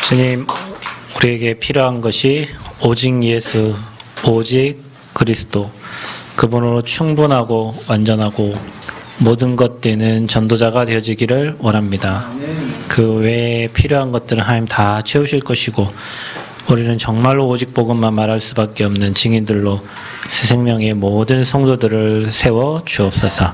주님, 우리에게 필요한 것이 오직 예수, 오직 그리스도, 그분으로 충분하고 완전하고 모든 것 되는 전도자가 되어지기를 원합니다. 그 외에 필요한 것들은 하나님 다 채우실 것이고 우리는 정말로 오직 복음만 말할 수밖에 없는 증인들로 새 생명의 모든 성도들을 세워 주옵소서.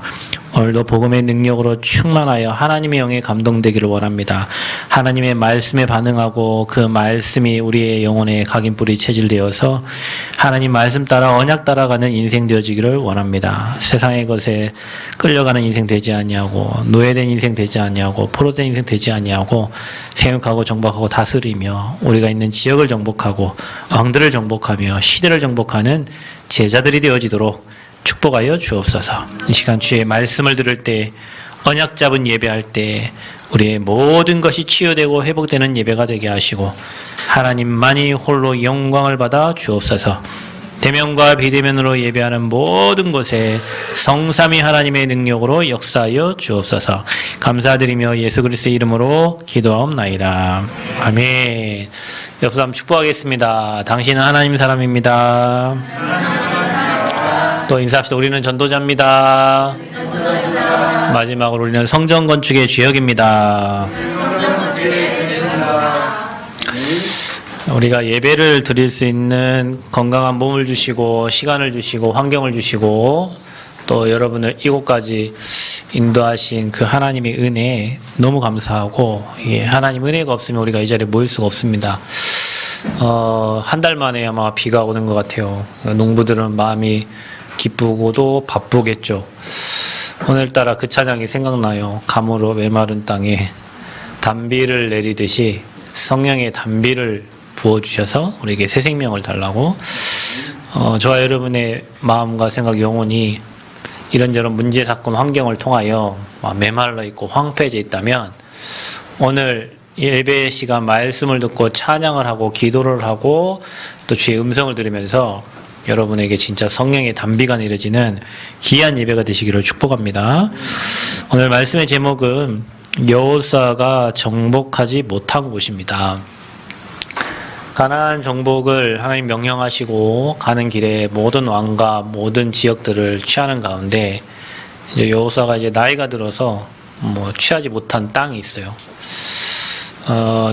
오늘도 복음의 능력으로 충만하여 하나님의 영에 감동되기를 원합니다. 하나님의 말씀에 반응하고 그 말씀이 우리의 영혼에 각인뿌리 체질되어서 하나님 말씀 따라 언약 따라가는 인생 되어지기를 원합니다. 세상의 것에 끌려가는 인생 되지 아니하고 노예된 인생 되지 아니하고 포로된 인생 되지 아니하고 생육하고 정복하고 다스리며 우리가 있는 지역을 정복하고 왕들을 정복하며 시대를 정복하는 제자들이 되어지도록 축복하여 주옵소서. 이 시간 주의 말씀을 들을 때 언약 잡은 예배할 때 우리의 모든 것이 치유되고 회복되는 예배가 되게 하시고 하나님만이 홀로 영광을 받아 주옵소서. 대면과 비대면으로 예배하는 모든 곳에 성삼위 하나님의 능력으로 역사하여 주옵소서. 감사드리며 예수 그리스도의 이름으로 기도하옵나이다. 아멘. 옆 사람 축복하겠습니다. 당신은 하나님 사람입니다. 또 인사합시다. 우리는 전도자입니다. 마지막으로 우리는 성전 건축의 주역입니다. 우리가 예배를 드릴 수 있는 건강한 몸을 주시고 시간을 주시고 환경을 주시고 또 여러분을 이곳까지 인도하신 그 하나님의 은혜에 너무 감사하고 하나님 은혜가 없으면 우리가 이 자리에 모일 수가 없습니다. 한 달 만에 아마 비가 오는 것 같아요. 농부들은 마음이 기쁘고도 바쁘겠죠. 오늘따라 그 찬양이 생각나요. 가물어 메마른 땅에 단비를 내리듯이 성령의 단비를 부어주셔서 우리에게 새 생명을 달라고. 저와 여러분의 마음과 생각, 영혼이 이런저런 문제, 사건, 환경을 통하여 메말라 있고 황폐해져 있다면 오늘 예배 시간 말씀을 듣고 찬양을 하고 기도를 하고 또 주의 음성을 들으면서 여러분에게 진짜 성령의 단비가 내려지는 귀한 예배가 되시기를 축복합니다. 오늘 말씀의 제목은 여호수아가 정복하지 못한 곳입니다. 가나안 정복을 하나님 명령하시고 가는 길에 모든 왕과 모든 지역들을 취하는 가운데 이제 여호수아가 이제 나이가 들어서 취하지 못한 땅이 있어요.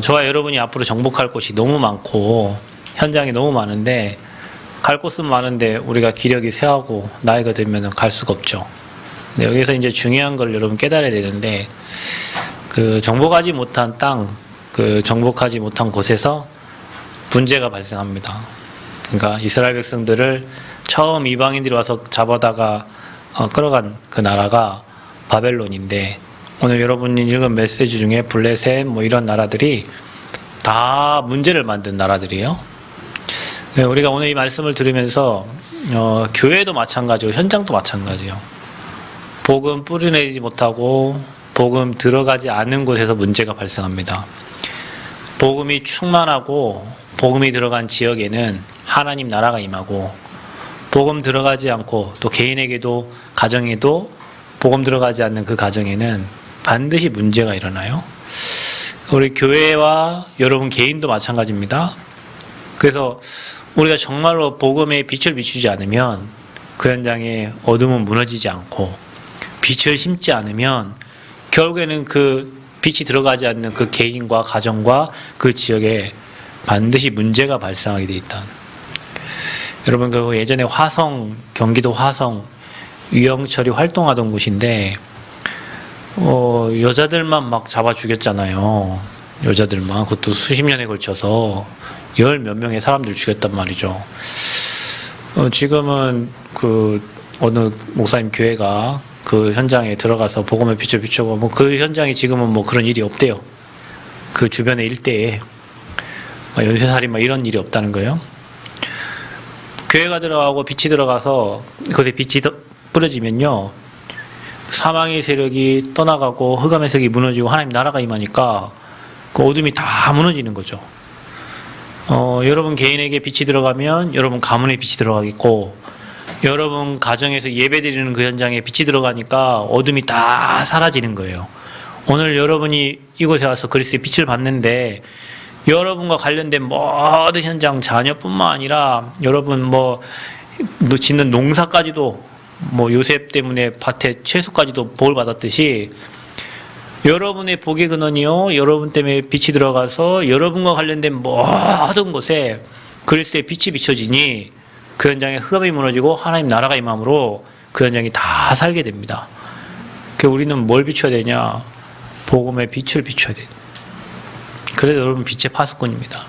저와 여러분이 앞으로 정복할 곳이 너무 많고 현장이 너무 많은데 갈 곳은 많은데 우리가 기력이 쇠하고 나이가 들면 갈 수가 없죠. 근데 여기서 이제 중요한 걸 여러분 깨달아야 되는데 그 정복하지 못한 땅, 그 정복하지 못한 곳에서 문제가 발생합니다. 그러니까 이스라엘 백성들을 처음 이방인들이 와서 잡아다가 끌어간 그 나라가 바벨론인데 오늘 여러분이 읽은 메시지 중에 블레셋 이런 나라들이 다 문제를 만든 나라들이에요. 우리가 오늘 이 말씀을 들으면서 교회도 마찬가지고 현장도 마찬가지예요. 복음 뿌리내리지 못하고 복음 들어가지 않는 곳에서 문제가 발생합니다. 복음이 충만하고 복음이 들어간 지역에는 하나님 나라가 임하고 복음 들어가지 않고 또 개인에게도 가정에도 복음 들어가지 않는 그 가정에는 반드시 문제가 일어나요. 우리 교회와 여러분 개인도 마찬가지입니다. 그래서 우리가 정말로 복음에 빛을 비추지 않으면 그 현장에 어둠은 무너지지 않고 빛을 심지 않으면 결국에는 그 빛이 들어가지 않는 그 개인과 가정과 그 지역에 반드시 문제가 발생하게 돼 있다. 여러분 그 예전에 화성, 경기도 화성 유영철이 활동하던 곳인데 여자들만 막 잡아 죽였잖아요. 여자들만. 그것도 수십 년에 걸쳐서 열 몇 명의 사람들 죽였단 말이죠. 지금은 그 어느 목사님 교회가 그 현장에 들어가서 복음의 빛을 비추고 그 현장에 지금은 그런 일이 없대요. 그 주변의 일대에 연쇄살인 이런 일이 없다는 거예요. 교회가 들어가고 빛이 들어가서 그것에 빛이 뿌려지면요 사망의 세력이 떠나가고 흑암의 세력이 무너지고 하나님 나라가 임하니까 그 어둠이 다 무너지는 거죠. 여러분 개인에게 빛이 들어가면 여러분 가문에 빛이 들어가겠고 여러분 가정에서 예배드리는 그 현장에 빛이 들어가니까 어둠이 다 사라지는 거예요. 오늘 여러분이 이곳에 와서 그리스도의 빛을 받는데 여러분과 관련된 모든 현장, 자녀뿐만 아니라 여러분 짓는 농사까지도 요셉 때문에 밭에 채소까지도 복을 받았듯이 여러분의 복의 근원이요, 여러분 때문에 빛이 들어가서 여러분과 관련된 모든 곳에 그리스도의 빛이 비춰지니 그 현장에 흑암이 무너지고 하나님 나라가 임함으로 그 현장이 다 살게 됩니다. 그래서 우리는 뭘 비춰야 되냐? 복음의 빛을 비춰야 돼요. 그래서 여러분 빛의 파수꾼입니다.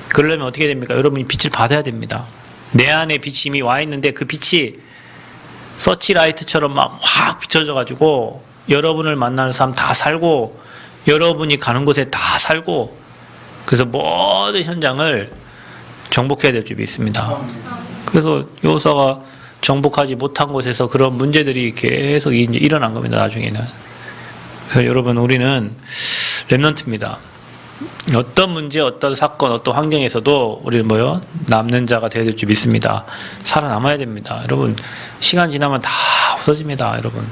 그러려면 어떻게 됩니까? 여러분이 빛을 받아야 됩니다. 내 안에 빛이 이미 와 있는데 그 빛이 서치라이트처럼 막 확 비춰져 가지고 여러분을 만나는 사람 다 살고 여러분이 가는 곳에 다 살고 그래서 모든 현장을 정복해야 될 줄 믿습니다. 그래서 여호수아가 정복하지 못한 곳에서 그런 문제들이 계속 이제 일어난 겁니다. 나중에는. 그래서 여러분 우리는 렘넌트입니다. 어떤 문제, 어떤 사건, 어떤 환경에서도 우리는 남는 자가 되어야 될 줄 믿습니다. 살아남아야 됩니다. 여러분 시간 지나면 다 없어집니다. 여러분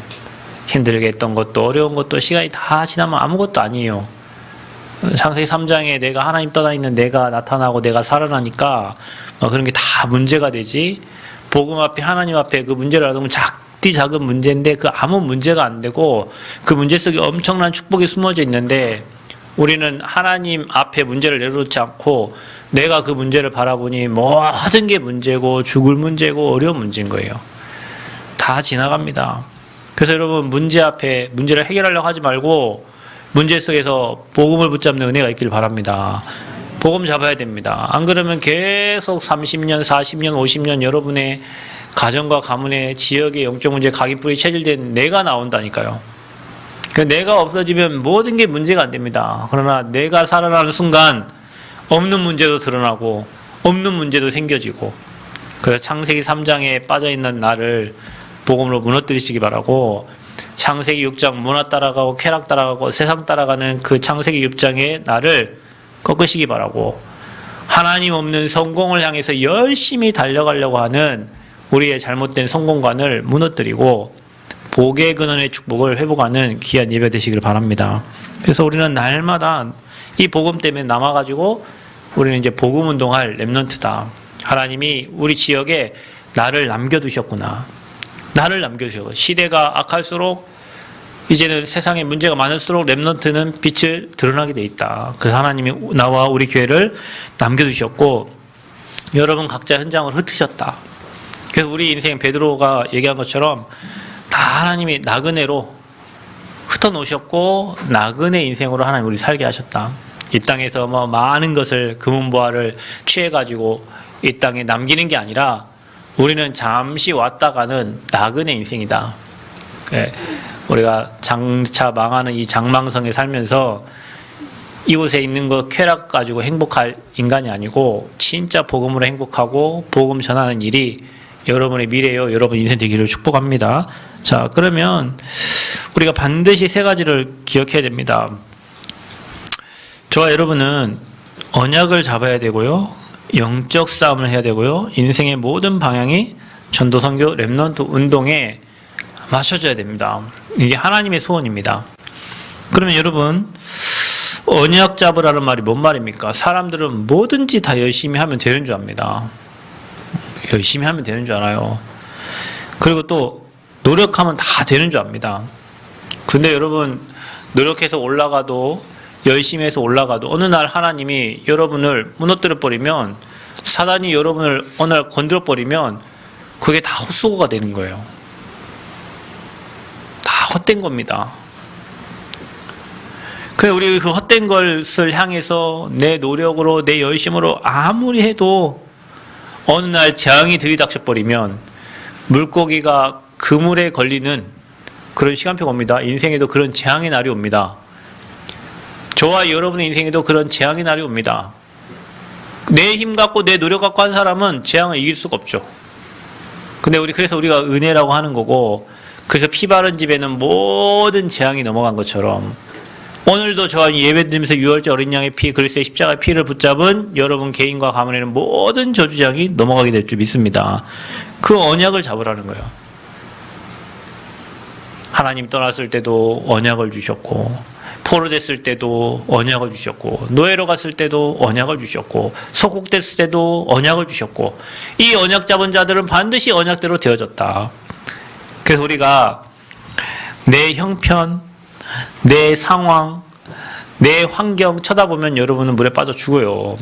힘들게 했던 것도 어려운 것도 시간이 다 지나면 아무것도 아니에요. 창세기 3장에 내가 하나님 떠나 있는 내가 나타나고 내가 살아나니까 그런 게 다 문제가 되지. 복음 앞에 하나님 앞에 그 문제를 알아보면 작은 문제인데 그 아무 문제가 안 되고 그 문제 속에 엄청난 축복이 숨어져 있는데 우리는 하나님 앞에 문제를 내려놓지 않고 내가 그 문제를 바라보니 모든 게 문제고 죽을 문제고 어려운 문제인 거예요. 다 지나갑니다. 그래서 여러분 문제 앞에 문제를 해결하려고 하지 말고 문제 속에서 복음을 붙잡는 은혜가 있길 바랍니다. 복음 잡아야 됩니다. 안 그러면 계속 30년, 40년, 50년 여러분의 가정과 가문의 지역의 영적 문제 각인뿌리 체질된 내가 나온다니까요. 내가 없어지면 모든 게 문제가 안 됩니다. 그러나 내가 살아나는 순간 없는 문제도 드러나고 없는 문제도 생겨지고 그래서 창세기 3장에 빠져있는 나를 복음으로 무너뜨리시기 바라고 창세기 6장 문화 따라가고 쾌락 따라가고 세상 따라가는 그 창세기 6장의 나를 꺾으시기 바라고 하나님 없는 성공을 향해서 열심히 달려가려고 하는 우리의 잘못된 성공관을 무너뜨리고 복의 근원의 축복을 회복하는 귀한 예배 되시길 바랍니다. 그래서 우리는 날마다 이 복음 때문에 남아가지고 우리는 이제 복음 운동할 렘넌트다. 하나님이 우리 지역에 나를 남겨두셨구나. 나를 남겨주셨고 시대가 악할수록 이제는 세상에 문제가 많을수록 렘넌트는 빛을 드러나게 돼 있다. 그래서 하나님이 나와 우리 교회를 남겨두셨고 여러분 각자 현장을 흩으셨다. 그래서 우리 인생 베드로가 얘기한 것처럼 다 하나님이 나그네로 흩어놓으셨고 나그네 인생으로 하나님 우리 살게 하셨다. 이 땅에서 많은 것을 금은보화를 취해가지고 이 땅에 남기는 게 아니라 우리는 잠시 왔다가는 나그네 인생이다. 우리가 장차 망하는 이 장망성에 살면서 이곳에 있는 거 쾌락 가지고 행복할 인간이 아니고 진짜 복음으로 행복하고 복음 전하는 일이 여러분의 미래요, 여러분 인생 되기를 축복합니다. 자, 그러면 우리가 반드시 세 가지를 기억해야 됩니다. 저와 여러분은 언약을 잡아야 되고요, 영적 싸움을 해야 되고요, 인생의 모든 방향이 전도, 선교, 렘넌트 운동에 맞춰져야 됩니다. 이게 하나님의 소원입니다. 그러면 여러분, 언약 잡으라는 말이 뭔 말입니까? 사람들은 뭐든지 다 열심히 하면 되는 줄 압니다. 열심히 하면 되는 줄 알아요. 그리고 또 노력하면 다 되는 줄 압니다. 근데 여러분, 노력해서 올라가도 열심히 해서 올라가도 어느 날 하나님이 여러분을 무너뜨려 버리면, 사단이 여러분을 어느 날 건드려 버리면 그게 다 헛수고가 되는 거예요. 다 헛된 겁니다. 그래, 우리 그 헛된 것을 향해서 내 노력으로, 내 열심으로 아무리 해도 어느 날 재앙이 들이닥쳐 버리면 물고기가 그물에 걸리는 그런 시간표가 옵니다. 인생에도 그런 재앙의 날이 옵니다. 저와 여러분의 인생에도 그런 재앙의 날이 옵니다. 내 힘 갖고 내 노력 갖고 한 사람은 재앙을 이길 수가 없죠. 근데 그래서 우리가 은혜라고 하는 거고, 그래서 피 바른 집에는 모든 재앙이 넘어간 것처럼 오늘도 저와 예배드리면서 유월절 어린 양의 피, 그리스도의 십자가의 피를 붙잡은 여러분 개인과 가문에는 모든 저주장이 넘어가게 될 줄 믿습니다. 그 언약을 잡으라는 거예요. 하나님 떠났을 때도 언약을 주셨고, 포로됐을 때도 언약을 주셨고, 노예로 갔을 때도 언약을 주셨고, 속국됐을 때도 언약을 주셨고, 이 언약 잡은 자들은 반드시 언약대로 되어졌다. 그래서 우리가 내 형편, 내 상황, 내 환경 쳐다보면 여러분은 물에 빠져 죽어요.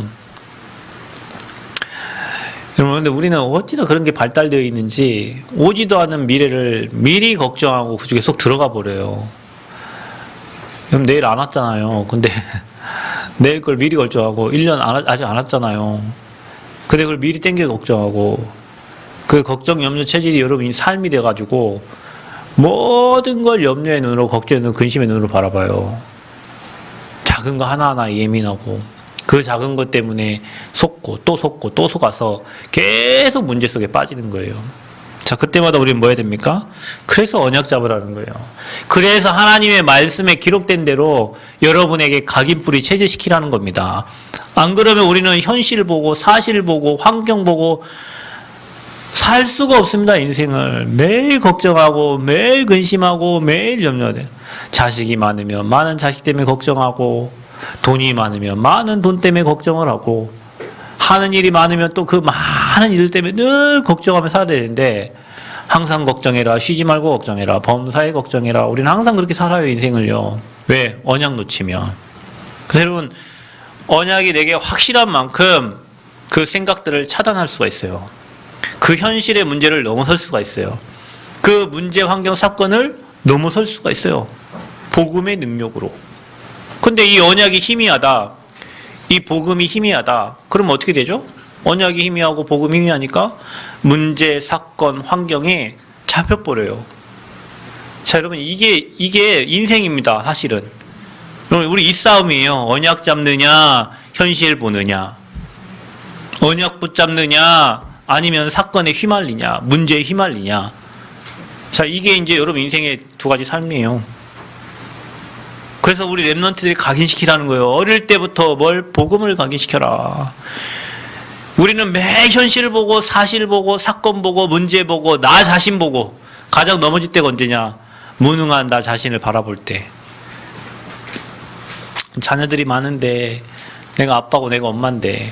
여러분, 근데 우리는 어찌나 그런 게 발달되어 있는지 오지도 않은 미래를 미리 걱정하고 그쪽에 속 들어가 버려요. 그럼 내일 안 왔잖아요. 근데 내일 걸 미리 걱정하고 1년 아직 안 왔잖아요. 근데 그걸 미리 땡겨 걱정하고, 그 걱정 염려 체질이 여러분 삶이 돼가지고 모든 걸 염려의 눈으로, 걱정의 눈, 근심의 눈으로 바라봐요. 작은 거 하나하나 예민하고, 그 작은 것 때문에 속고 또 속고 또 속아서 계속 문제 속에 빠지는 거예요. 자, 그때마다 우리는 뭐 해야 됩니까? 그래서 언약 잡으라는 거예요. 그래서 하나님의 말씀에 기록된 대로 여러분에게 각인뿌리 체제시키라는 겁니다. 안 그러면 우리는 현실 보고 사실 보고 환경 보고 살 수가 없습니다. 인생을 매일 걱정하고 매일 근심하고 매일 염려돼. 자식이 많으면 많은 자식 때문에 걱정하고, 돈이 많으면 많은 돈 때문에 걱정을 하고, 하는 일이 많으면 또 그 많은 일 때문에 늘 걱정하며 살아야 되는데, 항상 걱정해라, 쉬지 말고 걱정해라, 범사에 걱정해라. 우리는 항상 그렇게 살아요, 인생을요. 왜? 언약 놓치면. 그래서 여러분, 언약이 내게 확실한 만큼 그 생각들을 차단할 수가 있어요. 그 현실의 문제를 넘어설 수가 있어요. 그 문제, 환경, 사건을 넘어설 수가 있어요. 복음의 능력으로. 근데 이 언약이 희미하다, 이 복음이 희미하다, 그러면 어떻게 되죠? 언약이 희미하고 복음이 희미하니까 문제, 사건, 환경에 잡혀버려요. 자, 여러분, 이게 인생입니다, 사실은. 우리 이 싸움이에요. 언약 잡느냐, 현실 보느냐. 언약 붙잡느냐, 아니면 사건에 휘말리냐, 문제에 휘말리냐. 자, 이게 이제 여러분 인생의 두 가지 삶이에요. 그래서 우리 랩런트들이 각인시키라는 거예요. 어릴 때부터 뭘? 복음을 각인시켜라. 우리는 매일 현실을 보고 사실 보고 사건 보고 문제 보고 나 자신 보고, 가장 넘어질 때가 언제냐? 무능한 나 자신을 바라볼 때. 자녀들이 많은데, 내가 아빠고 내가 엄마인데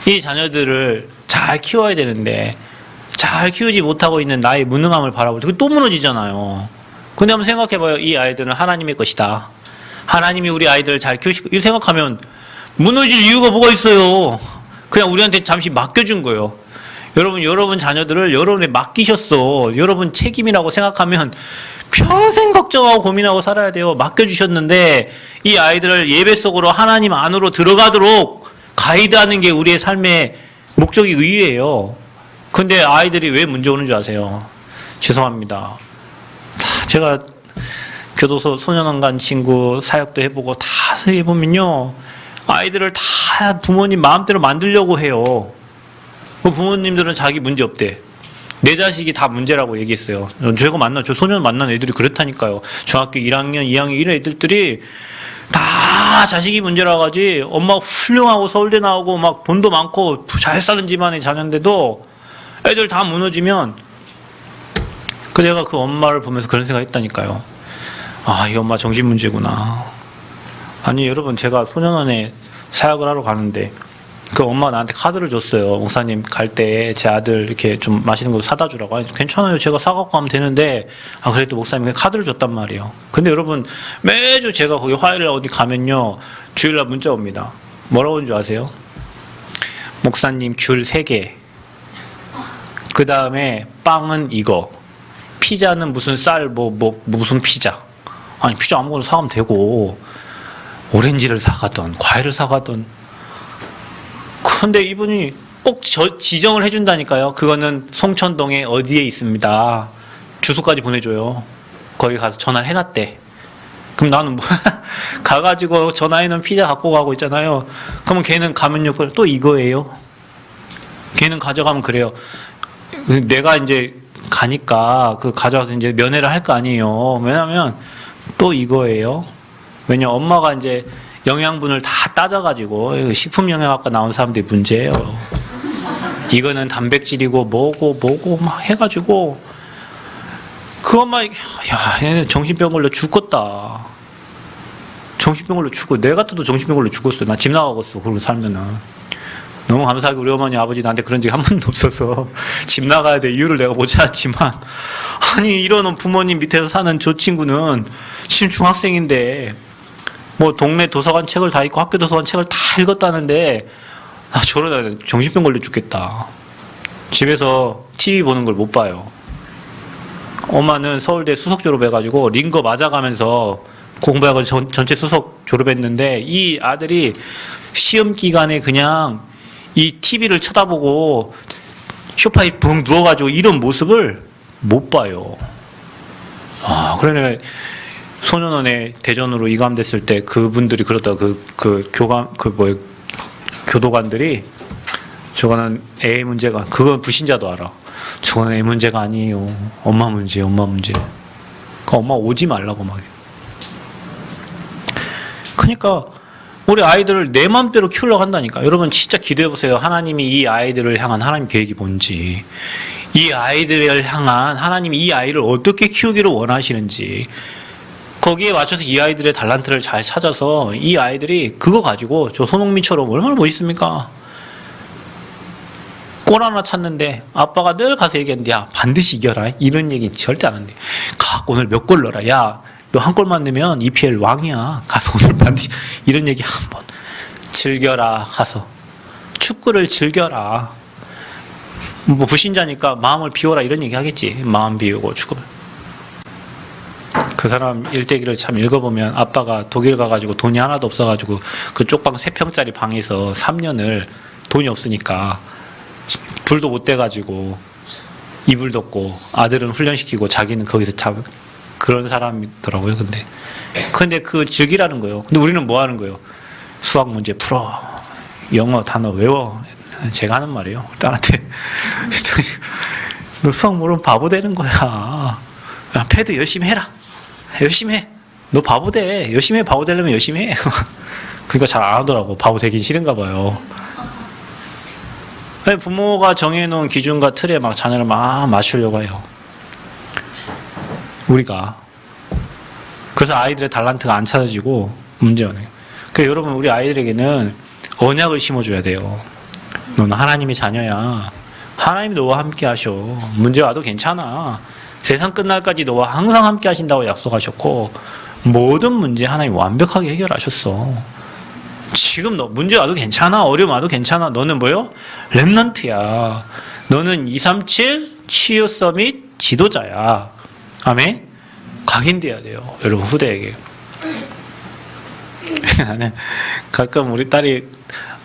이 자녀들을 잘 키워야 되는데 잘 키우지 못하고 있는 나의 무능함을 바라볼 때 또 무너지잖아요. 근데 한번 생각해봐요. 이 아이들은 하나님의 것이다. 하나님이 우리 아이들을 잘 키우시고, 이렇게 생각하면 무너질 이유가 뭐가 있어요? 그냥 우리한테 잠시 맡겨준 거예요. 여러분 자녀들을 여러분에 맡기셨어. 여러분 책임이라고 생각하면 평생 걱정하고 고민하고 살아야 돼요. 맡겨주셨는데 이 아이들을 예배 속으로 하나님 안으로 들어가도록 가이드하는 게 우리의 삶의 목적이 의의예요. 근데 아이들이 왜 문제 오는 줄 아세요? 죄송합니다. 제가 교도소 소년원간 친구 사역도 해보고 다 해보면요, 아이들을 다 부모님 마음대로 만들려고 해요. 부모님들은 자기 문제 없대. 내 자식이 다 문제라고 얘기했어요. 저 소년 만난 애들이 그렇다니까요. 중학교 1학년, 2학년 이런 애들들이 다 자식이 문제라고 하지, 엄마 훌륭하고 서울대 나오고 막 돈도 많고 잘 사는 집안의 자녀인데도 애들 다 무너지면, 내가 그 엄마를 보면서 그런 생각 했다니까요. 아, 이 엄마 정신 문제구나. 아니, 여러분, 제가 소년원에 사역을 하러 가는데 그 엄마가 나한테 카드를 줬어요. 목사님 갈 때 제 아들 이렇게 좀 맛있는 거 사다 주라고. 아니, 괜찮아요. 제가 사갖고 가면 되는데, 그래도 목사님이 카드를 줬단 말이에요. 근데 여러분, 매주 제가 거기 화요일에 어디 가면요, 주일날 문자 옵니다. 뭐라고 하는 줄 아세요? 목사님 귤 3개. 그 다음에 빵은 이거. 피자는 무슨 쌀, 무슨 피자. 아니, 피자 아무거나 사가면 되고, 오렌지를 사가던, 과일을 사가던. 근데 이분이 꼭 지정을 해준다니까요. 그거는 송천동에 어디에 있습니다. 주소까지 보내줘요. 거기 가서 전화를 해놨대. 그럼 나는 가가지고 전화해놓은 피자 갖고 가고 있잖아요. 그러면 걔는 가면요, 또 이거예요. 걔는 가져가면 그래요. 내가 이제 가니까 그 가져와서 이제 면회를 할 거 아니에요. 왜냐면 또 이거예요. 왜냐, 엄마가 이제 영양분을 다 따져가지고, 식품영양학과 나온 사람들이 문제예요. 이거는 단백질이고 뭐고 막 해가지고, 그것만, 야, 얘는 정신병 걸려 죽겠다. 정신병 걸려 죽고, 내 같아도 정신병 걸려 죽었어. 나 집 나가겠어. 그러고 살면은. 너무 감사하게 우리 어머니 아버지 나한테 그런 적이 한 번도 없어서 집 나가야 돼 이유를 내가 못 찾았지만, 아니 이런 부모님 밑에서 사는 저 친구는 지금 중학생인데 뭐 동네 도서관 책을 다 읽고 학교 도서관 책을 다 읽었다는데, 나 저러다 정신병 걸려 죽겠다. 집에서 TV 보는 걸 못 봐요. 엄마는 서울대 수석 졸업해가지고 링거 맞아가면서 공부해가지고 전체 수석 졸업했는데, 이 아들이 시험 기간에 그냥 이 TV를 쳐다보고 소파에 붕 누워가지고 이런 모습을 못 봐요. 그러네. 소년원에 대전으로 이감됐을 때 그분들이 그러다 교도관들이 저거는 애 문제가, 그건 불신자도 알아. 저거는 애 문제가 아니에요. 엄마 문제, 엄마 문제. 엄마 오지 말라고 막. 그러니까 우리 아이들을 내 맘대로 키우려고 한다니까. 여러분 진짜 기도해보세요. 하나님이 이 아이들을 향한 하나님 계획이 뭔지, 이 아이들을 향한 하나님이 이 아이를 어떻게 키우기를 원하시는지, 거기에 맞춰서 이 아이들의 달란트를 잘 찾아서 이 아이들이 그거 가지고 저 손흥민처럼 얼마나 멋있습니까? 골 하나 찼는데 아빠가 늘 가서 얘기했는데, 야 반드시 이겨라, 이런 얘기는 절대 안 한대. 오늘 몇 골 넣어라. 야 너 한 골만 넣으면 EPL 왕이야. 가서 오늘 반드시, 이런 얘기 한번. 즐겨라. 가서 축구를 즐겨라. 뭐 불신자니까 마음을 비워라 이런 얘기 하겠지. 마음 비우고 축구를. 그 사람 일대기를 참 읽어보면, 아빠가 독일 가가지고 돈이 하나도 없어가지고 그 쪽방 3평짜리 방에서 3년을 돈이 없으니까 불도 못 떼가지고 이불 덮고 아들은 훈련시키고 자기는 거기서 참 그런 사람이더라고요. 근데 그 즐기라는 거예요. 근데 우리는 뭐 하는 거예요? 수학 문제 풀어, 영어 단어 외워. 제가 하는 말이에요. 딸한테. 너 수학 모르면 바보 되는 거야. 야, 패드 열심히 해라. 열심히 해. 너 바보 돼. 열심히 해. 바보 되려면 열심히 해. 그러니까 잘 안 하더라고. 바보 되긴 싫은가 봐요. 부모가 정해놓은 기준과 틀에 막 자녀를 막 맞추려고 해요. 우리가. 그래서 아이들의 달란트가 안 찾아지고 문제예요. 그래서 여러분, 우리 아이들에게는 언약을 심어줘야 돼요. 너는 하나님의 자녀야. 하나님이 너와 함께 하셔. 문제 와도 괜찮아. 세상 끝날까지 너와 항상 함께 하신다고 약속하셨고, 모든 문제 하나님 완벽하게 해결하셨어. 지금 너 문제 와도 괜찮아. 어려움 와도 괜찮아. 너는 뭐요? 렘넌트야. 너는 237 치유 서밋 지도자야. 아멘? 각인돼야 돼요. 여러분, 후대에게. 나는 가끔 우리 딸이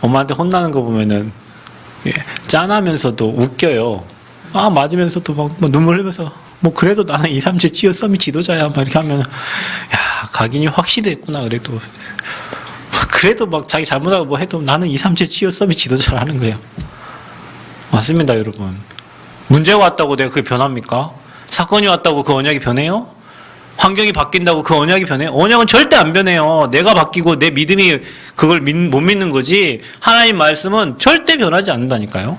엄마한테 혼나는 거 보면은 짠하면서도 웃겨요. 맞으면서도 막 눈물 흘리면서, 그래도 나는 237 치유 서밋 지도자야. 막 이렇게 하면, 각인이 확실했구나. 그래도 막 자기 잘못하고 뭐 해도 나는 237 치유 서밋 지도자라는 거예요. 맞습니다, 여러분. 문제가 왔다고 내가 그게 변합니까? 사건이 왔다고 그 언약이 변해요? 환경이 바뀐다고 그 언약이 변해요? 언약은 절대 안 변해요. 내가 바뀌고 내 믿음이 그걸 못 믿는 거지, 하나님 말씀은 절대 변하지 않는다니까요.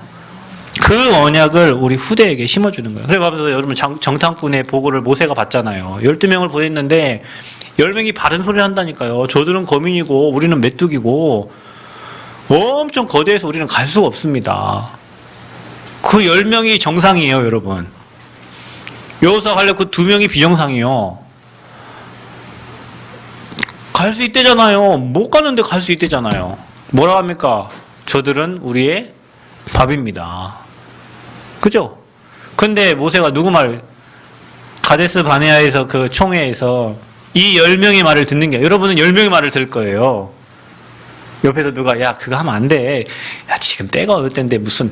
그 언약을 우리 후대에게 심어주는 거예요. 그래 봐서 여러분, 정탐꾼의 보고를 모세가 받잖아요. 12명을 보냈는데 10명이 바른 소리를 한다니까요. 저들은 거민이고 우리는 메뚜기고 엄청 거대해서 우리는 갈 수가 없습니다. 그 10명이 정상이에요, 여러분. 여호수아 갈렙 그 2명이 비정상이에요. 갈 수 있대잖아요. 못 가는데 갈 수 있대잖아요. 뭐라고 합니까? 저들은 우리의 밥입니다. 그죠? 근데 모세가 누구 말, 가데스 바네아에서 그 총회에서 이 10명의 말을 듣는 게, 여러분은 10명의 말을 들을 거예요. 옆에서 누가, 야, 그거 하면 안 돼. 야, 지금 때가 어느 때인데 무슨,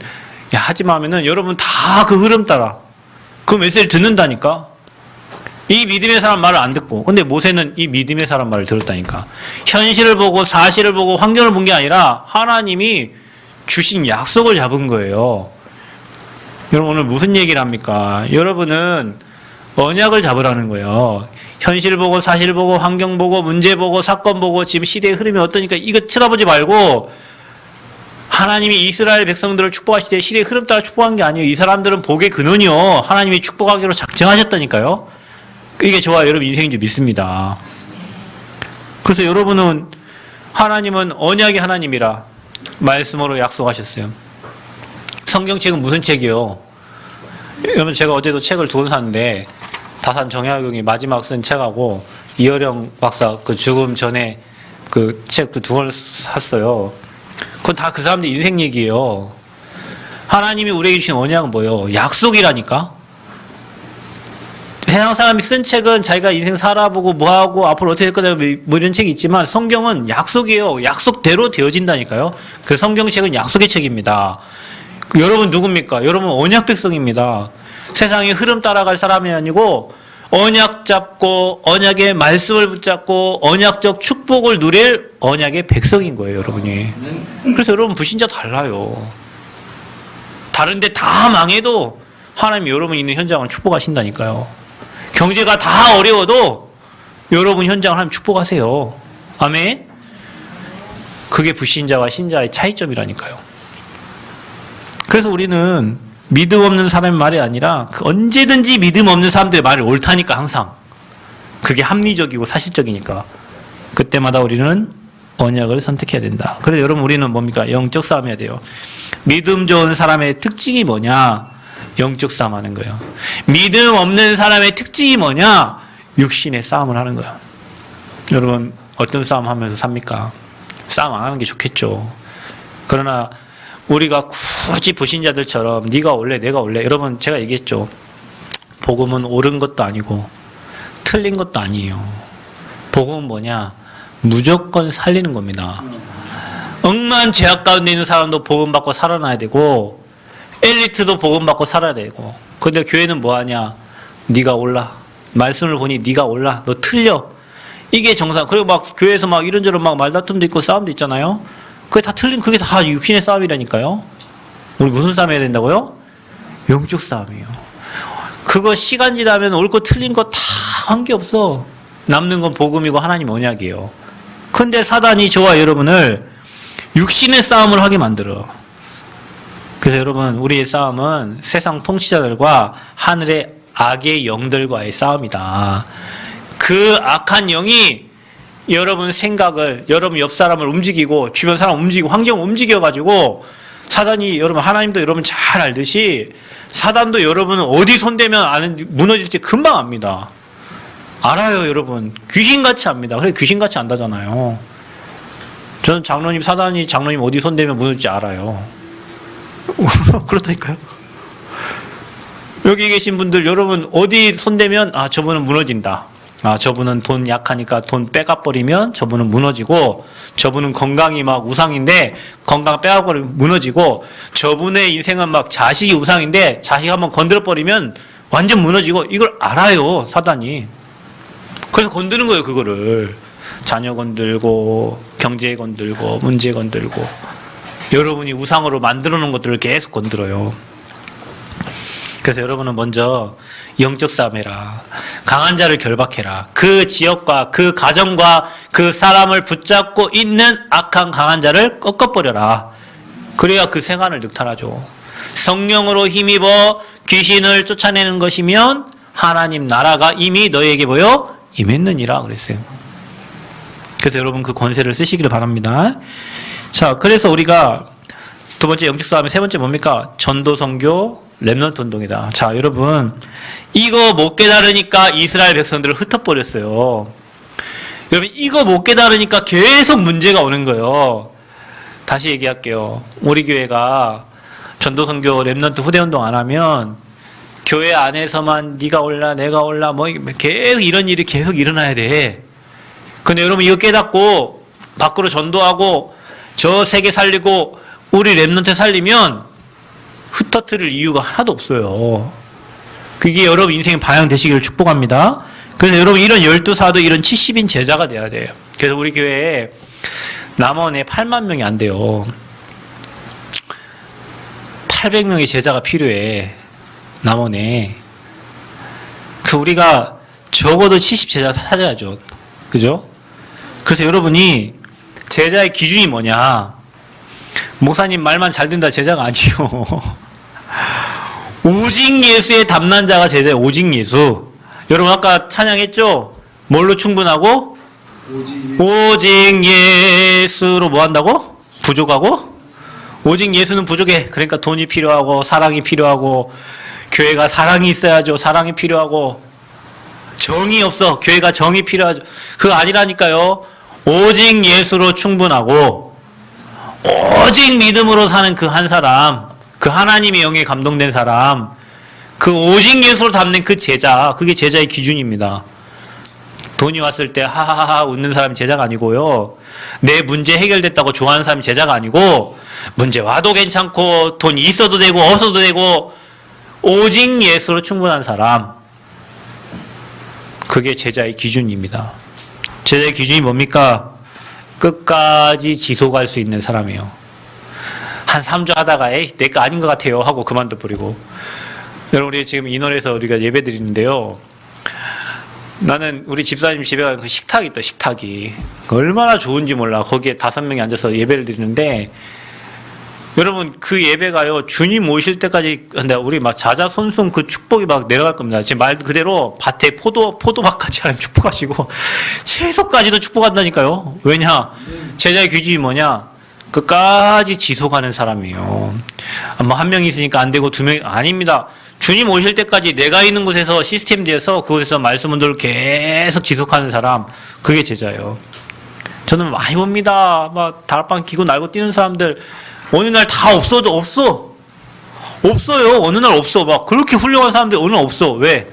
야, 하지 마 하면은 여러분 다 그 흐름 따라 그 메시지를 듣는다니까. 이 믿음의 사람 말을 안 듣고. 근데 모세는 이 믿음의 사람 말을 들었다니까. 현실을 보고 사실을 보고 환경을 본 게 아니라 하나님이 주신 약속을 잡은 거예요. 여러분, 오늘 무슨 얘기를 합니까? 여러분은 언약을 잡으라는 거예요. 현실 보고 사실 보고 환경 보고 문제 보고 사건 보고 지금 시대의 흐름이 어떠니까 이거 쳐다보지 말고, 하나님이 이스라엘 백성들을 축복하실 때 시대의 흐름 따라 축복한 게 아니에요. 이 사람들은 복의 근원이요, 하나님이 축복하기로 작정하셨다니까요. 이게 저와 여러분 인생인 줄 믿습니다. 그래서 여러분은 하나님은 언약의 하나님이라 말씀으로 약속하셨어요. 성경책은 무슨 책이요? 여러분 제가 어제도 책을 두 권 샀는데 다산 정약용이 마지막 쓴 책하고 이어령 박사 그 죽음 전에 그 책 그 두 권을 샀어요. 그건 다 그 사람들 인생 얘기예요. 하나님이 우리에게 주신 언약은 뭐예요? 약속이라니까. 세상 사람이 쓴 책은 자기가 인생 살아보고 뭐하고 앞으로 어떻게 될 거다 뭐 이런 책이 있지만 성경은 약속이에요. 약속대로 되어진다니까요. 그래서 성경책은 약속의 책입니다. 여러분 누굽니까? 여러분 언약 백성입니다. 세상의 흐름 따라갈 사람이 아니고 언약 잡고 언약의 말씀을 붙잡고 언약적 축복을 누릴 언약의 백성인 거예요, 여러분이. 그래서 여러분 불신자 달라요. 다른데 다 망해도 하나님이 여러분 있는 현장을 축복하신다니까요. 경제가 다 어려워도 여러분 현장을 하나님 축복하세요. 아멘? 그게 불신자와 신자의 차이점이라니까요. 그래서 우리는 믿음 없는 사람의 말이 아니라 언제든지 믿음 없는 사람들의 말이 옳다니까 항상. 그게 합리적이고 사실적이니까. 그때마다 우리는 언약을 선택해야 된다. 그래서 여러분 우리는 뭡니까? 영적 싸움 해야 돼요. 믿음 좋은 사람의 특징이 뭐냐? 영적 싸움 하는 거예요. 믿음 없는 사람의 특징이 뭐냐? 육신의 싸움을 하는 거예요. 여러분 어떤 싸움 하면서 삽니까? 싸움 안 하는 게 좋겠죠. 그러나 우리가 굳이 불신자들처럼 네가 올래 내가 올래, 여러분 제가 얘기했죠. 복음은 옳은 것도 아니고 틀린 것도 아니에요. 복음은 뭐냐? 무조건 살리는 겁니다. 억만 죄악 가운데 있는 사람도 복음 받고 살아나야 되고 엘리트도 복음 받고 살아야 되고. 근데 교회는 뭐하냐? 네가 올라, 말씀을 보니 네가 올라, 너 틀려, 이게 정상. 그리고 막 교회에서 막 이런저런 막 말다툼도 있고 싸움도 있잖아요. 그게 다 틀린, 그게 다 육신의 싸움이라니까요. 우리 무슨 싸움 해야 된다고요? 영적 싸움이에요. 그거 시간 지나면 옳고 틀린 거 다 한 게 없어. 남는 건 복음이고 하나님 언약이에요. 근데 사단이 저와 여러분을 육신의 싸움을 하게 만들어. 그래서 여러분 우리의 싸움은 세상 통치자들과 하늘의 악의 영들과의 싸움이다. 그 악한 영이 여러분 생각을, 여러분 옆 사람을 움직이고 주변 사람 움직이고 환경을 움직여가지고 사단이, 여러분 하나님도 여러분 잘 알듯이 사단도 여러분은 어디 손대면 무너질지 금방 압니다. 알아요 여러분. 귀신같이 압니다. 그래 귀신같이 안다잖아요. 저는 사단이 어디 손대면 무너질지 알아요. 그렇다니까요. 여기 계신 분들 여러분 어디 손대면 저분은 무너진다. 저분은 돈 약하니까 돈 빼가버리면 저분은 무너지고, 저분은 건강이 막 우상인데 건강 빼가버리면 무너지고, 저분의 인생은 막 자식이 우상인데 자식 한번 건드려버리면 완전 무너지고, 이걸 알아요 사단이. 그래서 건드는 거예요. 그거를 자녀 건들고 경제 건들고 문제 건들고 여러분이 우상으로 만들어 놓은 것들을 계속 건드려요. 그래서 여러분은 먼저 영적 싸움 해라. 강한 자를 결박해라. 그 지역과 그 가정과 그 사람을 붙잡고 있는 악한 강한 자를 꺾어버려라. 그래야 그 생활을 늑탈하죠. 성령으로 힘입어 귀신을 쫓아내는 것이면 하나님 나라가 이미 너에게 뭐요? 임했느니라 그랬어요. 그래서 여러분 그 권세를 쓰시기를 바랍니다. 자, 그래서 우리가 두 번째 영적 싸움의 세 번째 뭡니까? 전도 선교 렘넌트 운동이다. 자, 여러분 이거 못 깨달으니까 이스라엘 백성들을 흩어버렸어요. 여러분 이거 못 깨달으니까 계속 문제가 오는 거예요. 다시 얘기할게요. 우리 교회가 전도 선교 렘넌트 후대 운동 안 하면 교회 안에서만 네가 올라 내가 올라 뭐 계속 이런 일이 계속 일어나야 돼. 근데 여러분 이거 깨닫고 밖으로 전도하고 저 세계 살리고 우리 렘넌트 살리면 흩어뜨릴 이유가 하나도 없어요. 그게 여러분 인생의 방향 되시기를 축복합니다. 그래서 여러분 이런 12사도 이런 70인 제자가 돼야 돼요. 그래서 우리 교회에 남원에 8만 명이 안 돼요. 800명의 제자가 필요해. 남원에. 우리가 적어도 70제자 찾아야죠. 그죠? 그래서 여러분이 제자의 기준이 뭐냐? 목사님 말만 잘 듣는다 제자가 아니요. 오직 예수의 담난 자가 제자예요. 오직 예수. 여러분 아까 찬양했죠? 뭘로 충분하고? 오직 예수로 뭐 한다고? 부족하고? 오직 예수는 부족해. 그러니까 돈이 필요하고 사랑이 필요하고 교회가 사랑이 있어야죠. 사랑이 필요하고 정이 없어. 교회가 정이 필요하죠. 그거 아니라니까요. 오직 예수로 충분하고 오직 믿음으로 사는 그 한 사람, 그 하나님의 영에 감동된 사람, 그 오직 예수로 담는 그 제자, 그게 제자의 기준입니다. 돈이 왔을 때 하하하 웃는 사람이 제자가 아니고요. 내 문제 해결됐다고 좋아하는 사람이 제자가 아니고 문제 와도 괜찮고 돈이 있어도 되고 없어도 되고 오직 예수로 충분한 사람, 그게 제자의 기준입니다. 제자의 기준이 뭡니까? 끝까지 지속할 수 있는 사람이에요. 한 3주 하다가 에이 내 거 아닌 것 같아요 하고 그만둬 버리고. 여러분 우리 지금 인원에서 우리가 예배 드리는데요. 나는 우리 집사님 집에 가면 그 식탁이 있다. 식탁이 얼마나 좋은지 몰라. 거기에 5명이 앉아서 예배를 드리는데 여러분 그 예배가요 주님 오실 때까지. 근데 우리 막 자자손손 그 축복이 막 내려갈 겁니다. 지금 말 그대로 밭에 포도밭까지 하나님 축복하시고 채소까지도 축복한다니까요. 왜냐? 제자의 규칙이 뭐냐? 끝까지 지속하는 사람이에요. 뭐 한 명 있으니까 안 되고 2명 아닙니다. 주님 오실 때까지 내가 있는 곳에서 시스템돼서 그곳에서 말씀 운동을 계속 지속하는 사람, 그게 제자예요. 저는 많이 봅니다. 막 다락방 끼고 날고 뛰는 사람들 어느 날 다 없어져. 없어요. 어느 날 없어. 막 그렇게 훌륭한 사람들 어느 날 없어. 왜?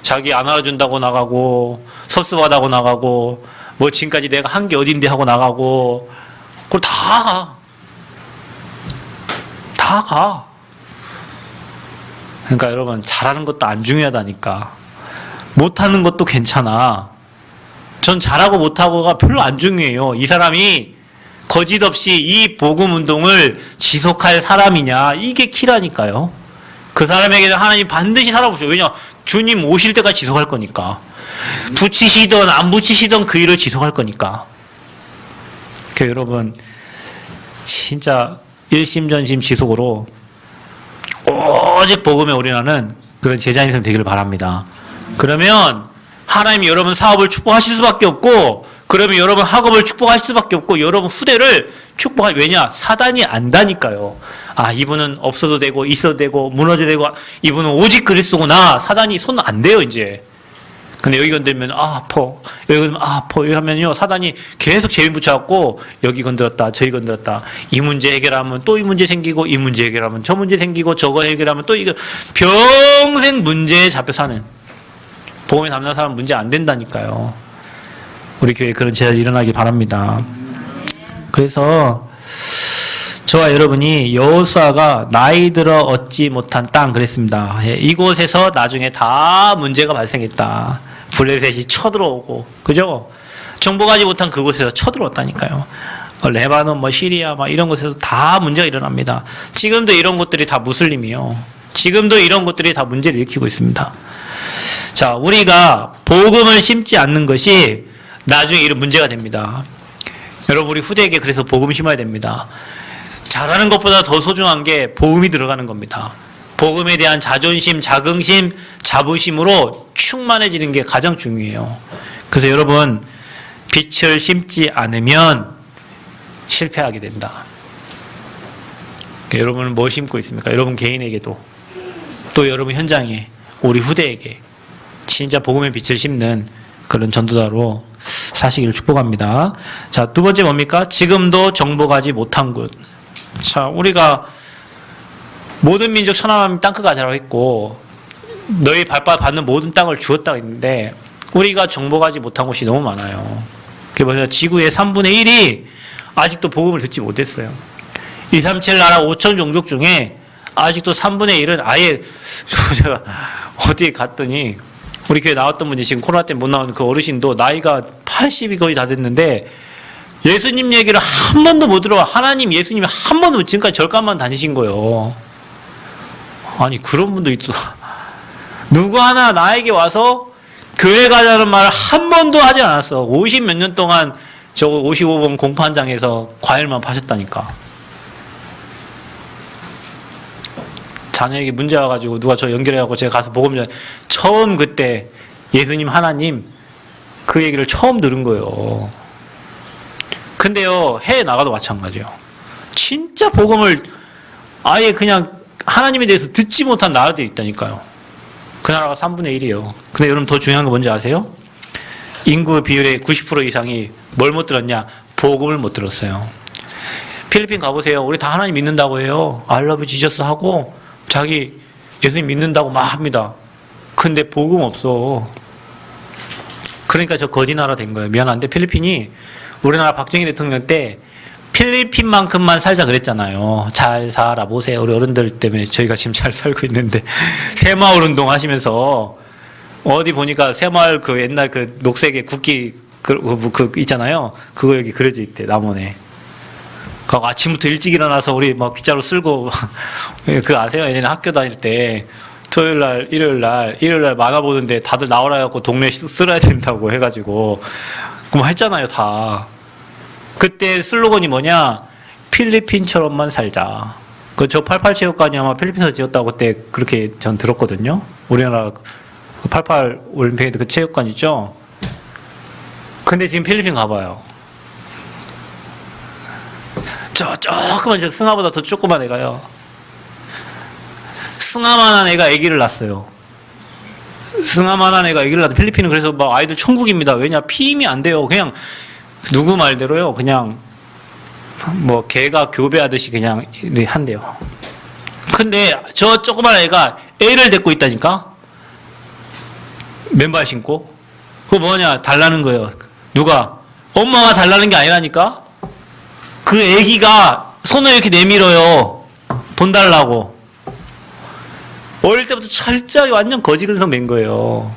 자기 안 알아준다고 나가고 서스받아고 나가고 뭐 지금까지 내가 한 게 어딘데 하고 나가고 그걸 다 가. 그러니까 여러분 잘하는 것도 안 중요하다니까. 못하는 것도 괜찮아. 전 잘하고 못하고가 별로 안 중요해요. 이 사람이 거짓 없이 이 복음 운동을 지속할 사람이냐, 이게 키라니까요. 그 사람에게는 하나님 반드시 살아보셔. 왜냐? 주님 오실 때까지 지속할 거니까. 붙이시던 안 붙이시던 그 일을 지속할 거니까. 그러니까 여러분 진짜 일심전심 지속으로 오직 복음에 올인하는 그런 제자인 생 되기를 바랍니다. 그러면 하나님이 여러분 사업을 축복하실 수밖에 없고, 그러면 여러분 학업을 축복하실 수밖에 없고, 여러분 후대를 축복할. 왜냐? 사단이 안다니까요. 아, 이분은 없어도 되고 있어도 되고 무너져도 되고 이분은 오직 그리스도구나. 사단이 손 안 대요 이제. 근데 여기 건들면 아파, 여기 건들면 아파 이러면요 사단이 계속 재미 붙여갖고 여기 건드렸다 저기 건드렸다, 이 문제 해결하면 또 이 문제 생기고 이 문제 해결하면 저 문제 생기고 저거 해결하면 또 이거, 평생 문제에 잡혀 사는. 복음에 담는 사람 문제 안 된다니까요. 우리 교회에 그런 제자 일어나길 바랍니다. 그래서 저와 여러분이 여호수아가 나이 들어 얻지 못한 땅 그랬습니다. 이곳에서 나중에 다 문제가 발생했다. 블레셋이 쳐들어오고, 그죠? 정복하지 못한 그곳에서 쳐들어왔다니까요. 레바논, 뭐 시리아, 막 이런 곳에서 다 문제가 일어납니다. 지금도 이런 곳들이 다 무슬림이요. 지금도 이런 곳들이 다 문제를 일으키고 있습니다. 자, 우리가 복음을 심지 않는 것이 나중에 이런 문제가 됩니다. 여러분, 우리 후대에게 그래서 복음 심어야 됩니다. 잘하는 것보다 더 소중한 게 복음이 들어가는 겁니다. 복음에 대한 자존심, 자긍심, 자부심으로 충만해지는 게 가장 중요해요. 그래서 여러분, 빛을 심지 않으면 실패하게 된다. 여러분은 뭐 심고 있습니까? 여러분 개인에게도, 또 여러분 현장에, 우리 후대에게 진짜 복음의 빛을 심는 그런 전도자로 사시기를 축복합니다. 자, 두 번째 뭡니까? 지금도 정복하지 못한 곳. 자, 우리가 모든 민족 천하만민 땅끝 가자라고 했고, 너희 발바닥 받는 모든 땅을 주었다고 했는데, 우리가 정복하지 못한 곳이 너무 많아요. 그게 뭐냐? 지구의 3분의 1이 아직도 복음을 듣지 못했어요. 237 나라 5천 종족 중에 아직도 3분의 1은 아예, 제가 어디에 갔더니, 우리 교회 나왔던 분이 지금 코로나 때문에 못 나오는 그 어르신도 나이가 80이 거의 다 됐는데, 예수님 얘기를 한 번도 못 들어봐. 하나님, 예수님이 한 번도 지금까지 절간만 다니신 거예요. 아니, 그런 분도 있어. 누구 하나 나에게 와서 교회 가자는 말을 한 번도 하지 않았어. 50 몇 년 동안 저 55번 공판장에서 과일만 파셨다니까. 자녀에게 문제 와가지고 누가 저 연결해갖고 제가 가서 복음 전 처음 그때 예수님, 하나님, 그 얘기를 처음 들은 거예요. 근데요, 해외 나가도 마찬가지예요. 진짜 복음을 아예 그냥 하나님에 대해서 듣지 못한 나라들이 있다니까요. 그 나라가 3분의 1이에요. 근데 여러분 더 중요한 거 뭔지 아세요? 인구 비율의 90% 이상이 뭘 못 들었냐? 복음을 못 들었어요. 필리핀 가보세요. 우리 다 하나님 믿는다고 해요. I love Jesus 하고 자기 예수님 믿는다고 막 합니다. 근데 복음 없어. 그러니까 저 거지 나라 된 거예요. 미안한데 필리핀이 우리나라 박정희 대통령 때 필리핀만큼만 살자 그랬잖아요. 잘 살아보세요. 우리 어른들 때문에 저희가 지금 잘 살고 있는데 새마을 운동 하시면서 어디 보니까 새마을 그 옛날 그 녹색의 국기 그 있잖아요. 그거 여기 그려져 있대. 남원에. 그 아침부터 일찍 일어나서 우리 막 빗자루 쓸고 그 아세요? 예전에 학교 다닐 때 토요일 날, 일요일 날 만화 보는데 다들 나오라 해갖고 동네 쓸어야 된다고 해가지고 그럼 했잖아요, 다. 그때 슬로건이 뭐냐? 필리핀처럼만 살자. 그 저 88 체육관이 아마 필리핀에서 지었다고 그때 그렇게 전 들었거든요. 우리나라 88 올림픽 그 체육관 있죠? 근데 지금 필리핀 가봐요. 조그만 저 승하보다 더 조그만 애가요. 승하만한 애가 아기를 낳았어요. 승하만한 애가 아기를 낳았는데 필리핀은 그래서 막 아이들 천국입니다. 왜냐? 피임이 안 돼요. 그냥 누구 말대로요. 그냥 뭐 개가 교배하듯이 그냥 한대요. 근데 저 조그만 애가 애를 데리고 있다니까? 맨발 신고? 그거 뭐냐? 달라는 거예요. 누가? 엄마가 달라는 게 아니라니까? 그 애기가 손을 이렇게 내밀어요. 돈 달라고. 어릴 때부터 철저히 완전 거지 근성 낸 거예요.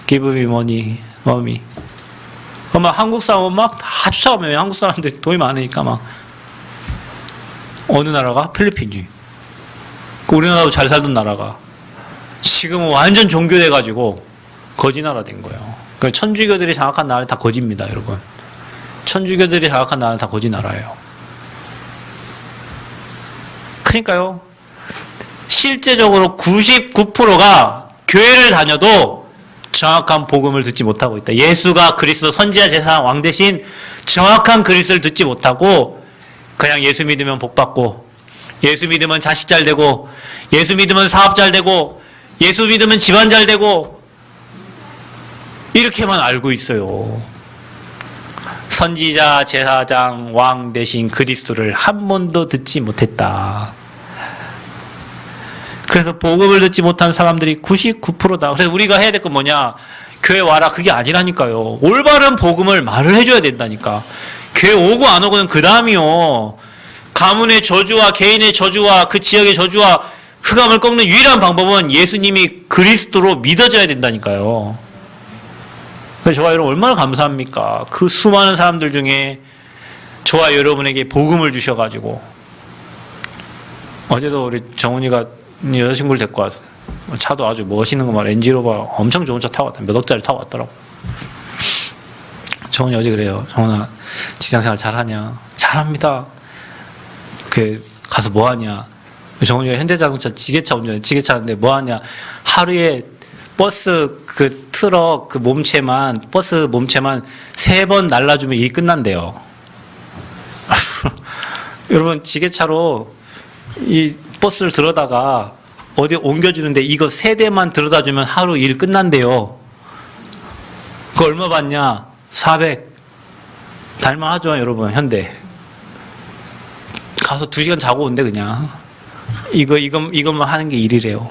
Give me money, mommy. 막 한국 사람은 막 다 쫓아가면 한국 사람들 돈이 많으니까 막. 어느 나라가? 필리핀이. 우리나라도 잘 살던 나라가. 지금은 완전 종교돼가지고 거지 나라 된 거예요. 그러니까 천주교들이 장악한 나라는 다 거지입니다, 여러분. 천주교들이 장악한 나라는 다 거지 나라예요. 그러니까요. 실제적으로 99%가 교회를 다녀도 정확한 복음을 듣지 못하고 있다. 예수가 그리스도 선지자 제사장 왕 대신 정확한 그리스도를 듣지 못하고 그냥 예수 믿으면 복 받고 예수 믿으면 자식 잘 되고 예수 믿으면 사업 잘 되고 예수 믿으면 집안 잘 되고 이렇게만 알고 있어요. 선지자 제사장 왕 대신 그리스도를 한 번도 듣지 못했다. 그래서 복음을 듣지 못한 사람들이 99%다. 그래서 우리가 해야 될 건 뭐냐? 교회 와라. 그게 아니라니까요. 올바른 복음을 말을 해줘야 된다니까. 교회 오고 안 오고는 그 다음이요. 가문의 저주와 개인의 저주와 그 지역의 저주와 흑암을 꺾는 유일한 방법은 예수님이 그리스도로 믿어져야 된다니까요. 그래서 저와 여러분 얼마나 감사합니까? 그 수많은 사람들 중에 저와 여러분에게 복음을 주셔가지고 어제도 우리 정훈이가 여자친구를 데리고 왔어요. 차도 아주 멋있는 거 막 렌지로버 엄청 좋은 차 타고 왔다. 몇 억짜리 타고 왔더라고. 정훈이 어제 그래요. 정훈아 직장생활 잘하냐? 잘합니다. 그 가서 뭐 하냐? 정훈이가 현대자동차 지게차 운전해. 지게차인데 뭐 하냐? 하루에 버스 그 트럭 그 몸체만 버스 몸체만 3번 날라주면 일 끝난대요. 여러분 지게차로 이 버스를 들어다가 어디 옮겨주는데 이거 3대만 들어다주면 하루 일 끝난대요. 그거 얼마 받냐? 400. 달만하죠, 여러분. 현대. 가서 2시간 자고 온대 그냥. 이것만 하는 게 일이래요.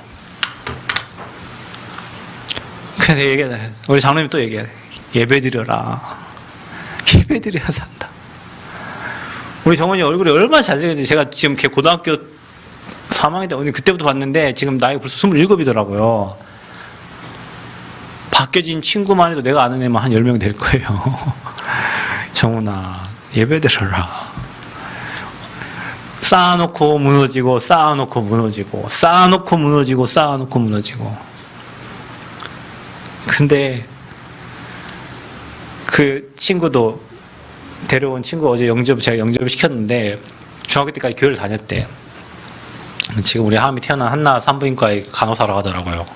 근데 얘기해. 우리 장로님 또 얘기해. 예배 드려라. 예배 드려야 산다. 우리 정원이 얼굴이 얼마나 잘생겼는지 제가 지금 걔 고등학교 3학년 때 오늘 그때부터 봤는데 지금 나이가 벌써 27이더라고요. 바뀌어진 친구만 해도 내가 아는 애만 한 10명 될 거예요. 정훈아 예배 드려라. 쌓아놓고 무너지고 쌓아놓고 무너지고 쌓아놓고 무너지고 쌓아놓고 무너지고. 근데 그 친구도 데려온 친구 어제 제가 영접을 시켰는데 중학교 때까지 교회를 다녔대. 지금 우리 하암이 태어난 한나 산부인과에 간호사로 하더라고요.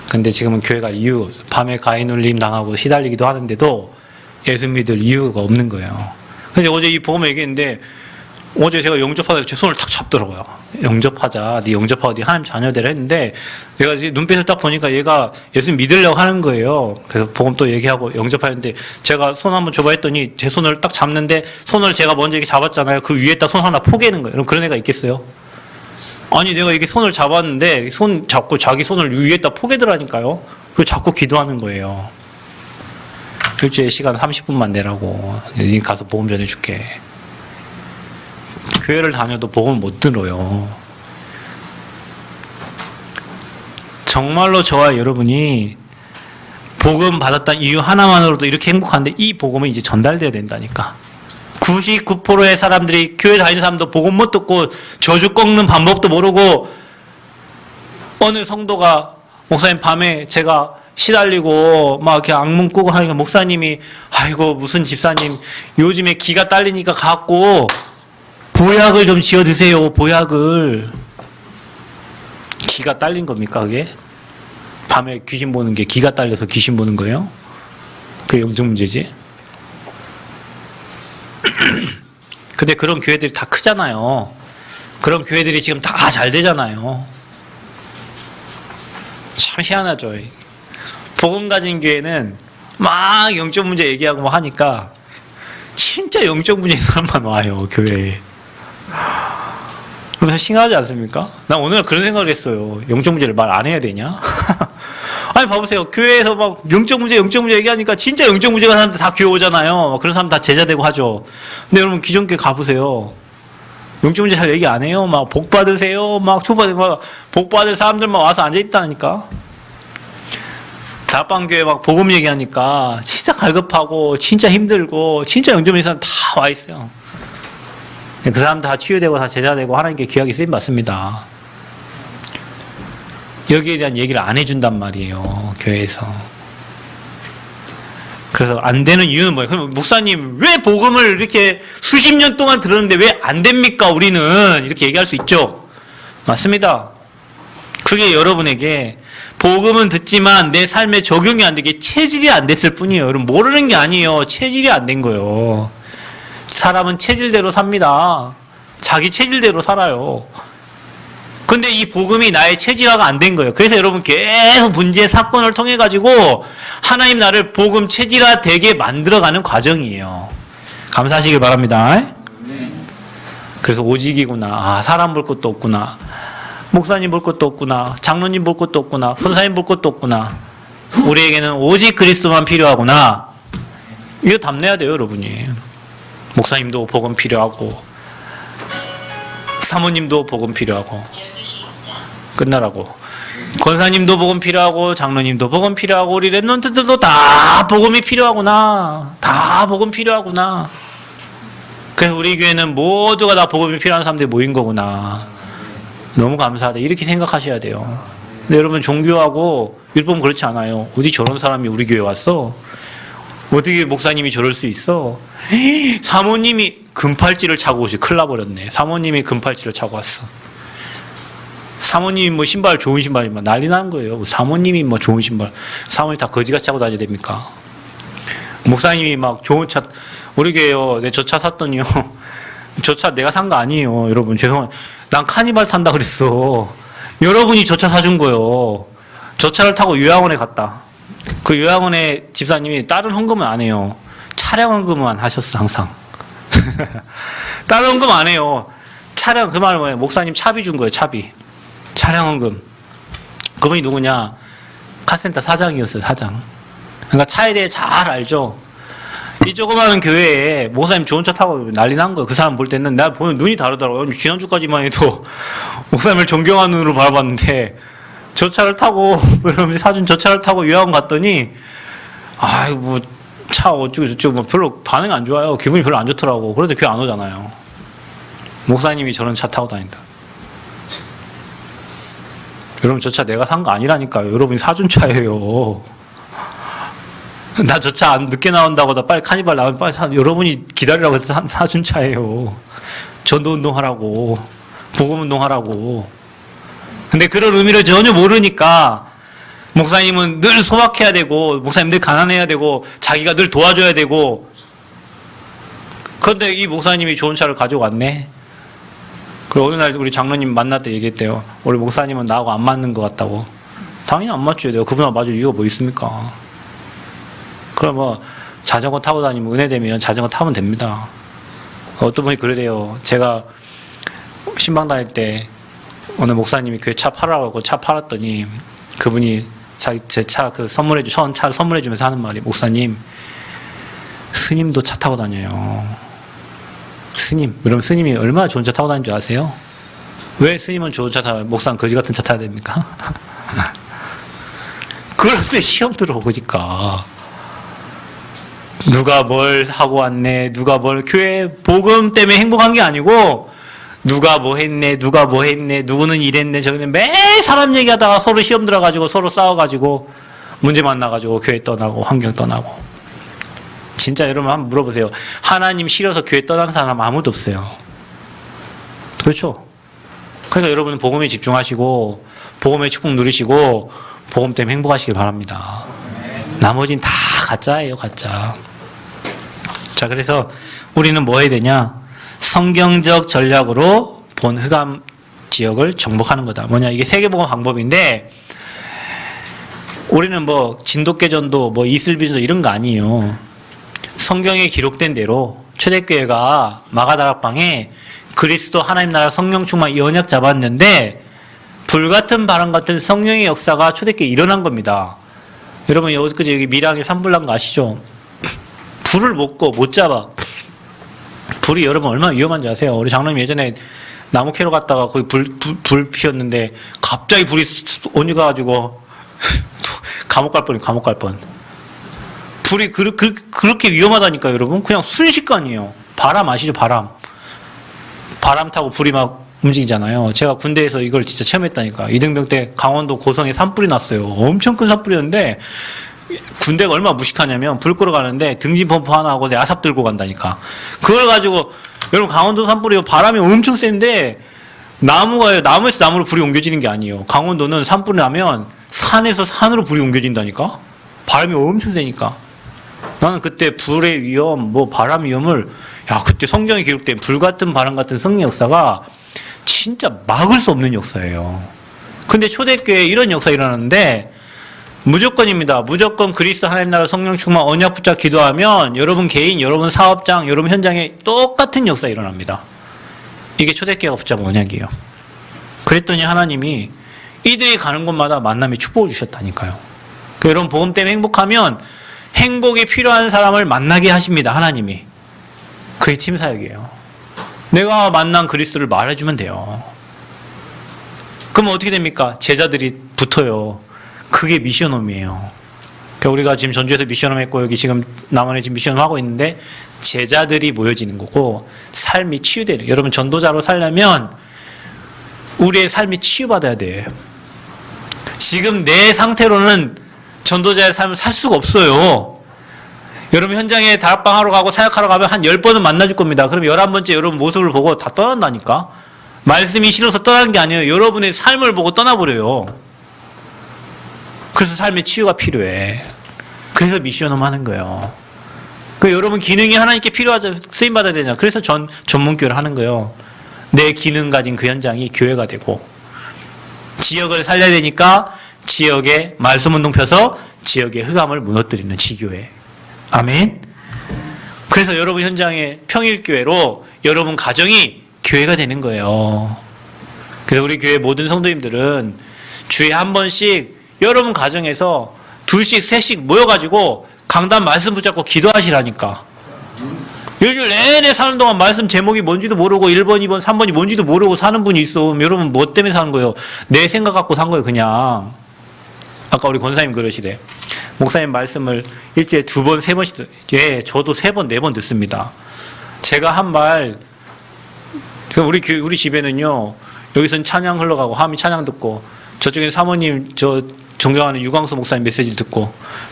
근데 지금은 교회가 이유가 없어요. 밤에 가인 울림 당하고 시달리기도 하는데도 예수 믿을 이유가 없는 거예요. 근데 어제 이 복음을 얘기했는데 어제 제가 영접하다 제 손을 탁 잡더라고요. 영접하자. 네 영접하고 네 하나님 자녀들 했는데 내가 이제 눈빛을 딱 보니까 얘가 예수 믿으려고 하는 거예요. 그래서 복음 또 얘기하고 영접하는데 제가 손 한번 줘봐 했더니 제 손을 딱 잡는데 손을 제가 먼저 이렇게 잡았잖아요. 그 위에다 손 하나 포개는 거예요. 그럼 그런 애가 있겠어요? 아니 내가 이게 손을 잡았는데 손 잡고 자기 손을 위에다 포개더라니까요. 그리고 자꾸 기도하는 거예요. 일주일에 시간 30분만 내라고. 네 가서 복음 전해줄게. 교회를 다녀도 복음을 못 들어요. 정말로 저와 여러분이 복음 받았다는 이유 하나만으로도 이렇게 행복한데 이 복음은 이제 전달돼야 된다니까. 99%의 사람들이 교회 다니는 사람도 복음 못 듣고 저주 꺾는 방법도 모르고 어느 성도가 목사님 밤에 제가 시달리고 막 이렇게 악몽 꾸고 하니까 목사님이 아이고 무슨 집사님 요즘에 기가 딸리니까 갖고 보약을 좀 지어 드세요. 보약을. 기가 딸린 겁니까 그게? 밤에 귀신 보는 게 기가 딸려서 귀신 보는 거예요? 그게 영적 문제지. 근데 그런 교회들이 다 크잖아요. 그런 교회들이 지금 다 잘 되잖아요. 참 희한하죠. 복음 가진 교회는 막 영적 문제 얘기하고 막 하니까 진짜 영적 문제 있는 사람만 와요 교회에. 그래서 싱하지 않습니까? 난 오늘 그런 생각을 했어요. 영적 문제를 말 안 해야 되냐? 아니 봐보세요. 교회에서 막 영적 문제 얘기하니까 진짜 영적 문제가 사람들 다 교회 오잖아요. 그런 사람 다 제자 되고 하죠. 근데 여러분 기존 교회 가보세요. 영적 문제 잘 얘기 안 해요. 막 복 받으세요. 막 복 받을 사람들만 와서 앉아 있다니까. 다락방교회 막 복음 얘기하니까 진짜 갈급하고 진짜 힘들고 진짜 영적 문제 사람 다 와 있어요. 그 사람 다 치유되고 다 제자되고 하나님께 귀하게 쓰임 받습니다. 여기에 대한 얘기를 안 해준단 말이에요. 교회에서. 그래서 안 되는 이유는 뭐예요? 그럼 목사님 왜 복음을 이렇게 수십 년 동안 들었는데 왜 안 됩니까 우리는? 이렇게 얘기할 수 있죠. 맞습니다. 그게 여러분에게 복음은 듣지만 내 삶에 적용이 안 되게 체질이 안 됐을 뿐이에요. 여러분 모르는 게 아니에요. 체질이 안 된 거예요. 사람은 체질대로 삽니다. 자기 체질대로 살아요. 근데 이 복음이 나의 체질화가 안 된 거예요. 그래서 여러분 계속 문제 사건을 통해 가지고 하나님 나를 복음 체질화 되게 만들어가는 과정이에요. 감사하시길 바랍니다. 그래서 오직이구나. 아, 사람 볼 것도 없구나. 목사님 볼 것도 없구나. 장로님 볼 것도 없구나. 선사님 볼 것도 없구나. 우리에게는 오직 그리스도만 필요하구나. 이거 답내야 돼요, 여러분이. 목사님도 복음 필요하고 사모님도 복음 필요하고 끝나라고. 권사님도 복음 필요하고 장로님도 복음 필요하고 우리 랩런트들도 다 복음이 필요하구나. 다 복음 필요하구나. 그래서 우리 교회는 모두가 다 복음이 필요한 사람들이 모인 거구나. 너무 감사하다. 이렇게 생각하셔야 돼요. 근데 여러분 종교하고 율법은 그렇지 않아요. 어디 저런 사람이 우리 교회 왔어? 어떻게 목사님이 저럴 수 있어? 사모님이 금팔찌를 차고 오시 큰일 나버렸네. 사모님이 금팔찌를 차고 왔어. 사모님이 뭐 신발 좋은 신발이면 난리 난 거예요. 사모님이 뭐 좋은 신발. 사모님 다 거지같이 차고 다녀야 됩니까? 목사님이 막 좋은 차, 우리 교회요. 내 저 차 샀더니요. 저 차 내가 산 거 아니에요. 여러분 죄송해요. 난 카니발 산다 그랬어. 여러분이 저 차 사준 거예요. 저 차를 타고 요양원에 갔다. 그 요양원의 집사님이 다른 헌금은 안 해요. 차량 헌금만 하셨어 항상. 다른 헌금 안 해요. 차량 그 말은 뭐예요? 목사님 차비 준 거예요. 차비. 차량 헌금. 그분이 누구냐? 카센터 사장이었어요. 사장. 그러니까 차에 대해 잘 알죠. 이 조그마한 교회에 목사님 좋은 차 타고 난리 난 거예요. 그 사람 볼 때는 내가 보는 눈이 다르더라고요. 지난주까지만 해도 목사님을 존경하는 눈으로 바라봤는데 저 차를 타고 여러분이 사준 저 차를 타고 요양원 갔더니 아이고 뭐 차 어쩌고 저쩌고 뭐 별로 반응 안 좋아요. 기분이 별로 안 좋더라고. 그래도 교회 안 오잖아요. 목사님이 저런 차 타고 다닌다. 여러분 저 차 내가 산 거 아니라니까요. 여러분이 사준 차예요. 나 저 차 늦게 나온다고 나 빨리 카니발 나오면 빨리 여러분이 기다리라고 해서 사준 차예요. 전도 운동하라고 복음 운동하라고. 근데 그런 의미를 전혀 모르니까 목사님은 늘 소박해야 되고, 목사님 늘 가난해야 되고, 자기가 늘 도와줘야 되고. 그런데 이 목사님이 좋은 차를 가지고 왔네. 그리고 어느 날 우리 장로님 만날 때 얘기했대요. 우리 목사님은 나하고 안 맞는 것 같다고. 당연히 안 맞줘야 돼요. 그분하고 맞을 이유가 뭐 있습니까? 그럼 뭐 자전거 타고 다니면 은혜되면 자전거 타면 됩니다. 어떤 분이 그러래요. 제가 신방 다닐 때 어느 목사님이 교회 차 팔으라고 차 팔았더니 그분이 제 차 그 처음 차를 선물해주면서 하는 말이, 목사님, 스님도 차 타고 다녀요. 스님. 그럼 스님이 얼마나 좋은 차 타고 다니는 줄 아세요? 왜 스님은 좋은 차 타요? 목사는 거지 같은 차 타야 됩니까? 그런데 시험 들어오니까. 누가 뭘 하고 왔네, 누가 뭘, 교회 복음 때문에 행복한 게 아니고, 누가 뭐 했네, 누가 뭐 했네, 누구는 이랬네, 저기는 매일 사람 얘기하다가 서로 시험 들어가지고 서로 싸워가지고 문제 만나가지고 교회 떠나고 환경 떠나고. 진짜 여러분 한번 물어보세요. 하나님 싫어서 교회 떠난 사람 아무도 없어요. 그렇죠? 그러니까 여러분은 복음에 집중하시고 복음의 축복 누리시고 복음 때문에 행복하시길 바랍니다. 나머지는 다 가짜예요, 가짜. 자, 그래서 우리는 뭐 해야 되냐? 성경적 전략으로 본 흑암 지역을 정복하는 거다. 뭐냐? 이게 세계복음 방법인데, 우리는 뭐 진돗개 전도, 뭐 이슬비 전도 이런 거 아니에요. 성경에 기록된 대로 초대교회가 마가다락방에 그리스도 하나님 나라 성령 충만 이 언약 잡았는데, 불같은 바람 같은 성령의 역사가 초대교회에 일어난 겁니다. 여러분 엊그제 여기 밀양에 산불 난 거 아시죠? 불을 못 잡아. 불이 여러분 얼마나 위험한지 아세요? 우리 장로님 예전에 나무 캐러 갔다가 거기 불 피웠는데 갑자기 불이 옮겨가지고 감옥 갈 뻔. 불이 그렇게 위험하다니까요, 여러분. 그냥 순식간이에요. 바람 아시죠? 바람 타고 불이 막 움직이잖아요. 제가 군대에서 이걸 진짜 체험했다니까. 이등병 때 강원도 고성에 산불이 났어요. 엄청 큰 산불이었는데, 군대가 얼마나 무식하냐면 불 끄러 가는데 등진 펌프 하나 하고 야삽 들고 간다니까. 그걸 가지고, 여러분 강원도 산불이 바람이 엄청 센데 나무에서 나무로 불이 옮겨지는 게 아니에요. 강원도는 산불이 나면 산에서 산으로 불이 옮겨진다니까. 바람이 엄청 세니까. 나는 그때 불의 위험, 바람 위험을, 그때 성경에 기록된 불 같은 바람 같은 성령 역사가 진짜 막을 수 없는 역사예요. 근데 초대교회에 이런 역사 일어나는데 무조건입니다. 무조건 그리스도 하나님 나라 성령 충만 언약 붙잡 기도하면 여러분 개인, 여러분 사업장, 여러분 현장에 똑같은 역사 일어납니다. 이게 초대교회가 붙잡은 언약이에요. 그랬더니 하나님이 이들이 가는 곳마다 만남의 축복을 주셨다니까요. 그러니까 여러분 복음 때문에 행복하면 행복이 필요한 사람을 만나게 하십니다. 하나님이. 그게 팀 사역이에요. 내가 만난 그리스도를 말해주면 돼요. 그럼 어떻게 됩니까? 제자들이 붙어요. 그게 미션홈이에요. 그러니까 우리가 지금 전주에서 미션홈 했고 여기 지금 남원에 지금 미션홈 하고 있는데 제자들이 모여지는 거고 삶이 치유되는. 여러분 전도자로 살려면 우리의 삶이 치유받아야 돼요. 지금 내 상태로는 전도자의 삶을 살 수가 없어요. 여러분 현장에 다락방 하러 가고 사역하러 가면 한 10번은 만나줄 겁니다. 그럼 11번째 여러분 모습을 보고 다 떠난다니까. 말씀이 싫어서 떠나는 게 아니에요. 여러분의 삶을 보고 떠나버려요. 그래서 삶의 치유가 필요해. 그래서 미션홈 하는 거예요. 그 여러분 기능이 하나님께 필요하죠. 쓰임받아야 되냐. 그래서 전문교회를 하는 거예요. 내 기능 가진 그 현장이 교회가 되고, 지역을 살려야 되니까 지역에 말씀운동 펴서 지역의 흑암을 무너뜨리는 지교회. 아멘. 그래서 여러분 현장의 평일교회로 여러분 가정이 교회가 되는 거예요. 그래서 우리 교회 모든 성도님들은 주에 한 번씩 여러분 가정에서 2씩 3씩 모여가지고 강단 말씀 붙잡고 기도하시라니까. 일주일 내내 사는 동안 말씀 제목이 뭔지도 모르고 1번, 2번, 3번이 뭔지도 모르고 사는 분이 있어. 여러분 뭐 때문에 사는 거예요? 내 생각 갖고 산 거예요, 그냥. 아까 우리 권사님 그러시대. 목사님 말씀을 일주일에 2번, 3번씩 예, 저도 3번, 4번 듣습니다. 제가 한 말, 우리 집에는요, 여기서는 찬양 흘러가고, 하미 찬양 듣고, 저쪽에는 사모님, 존경하는 유광수 목사님 메시지를 듣고,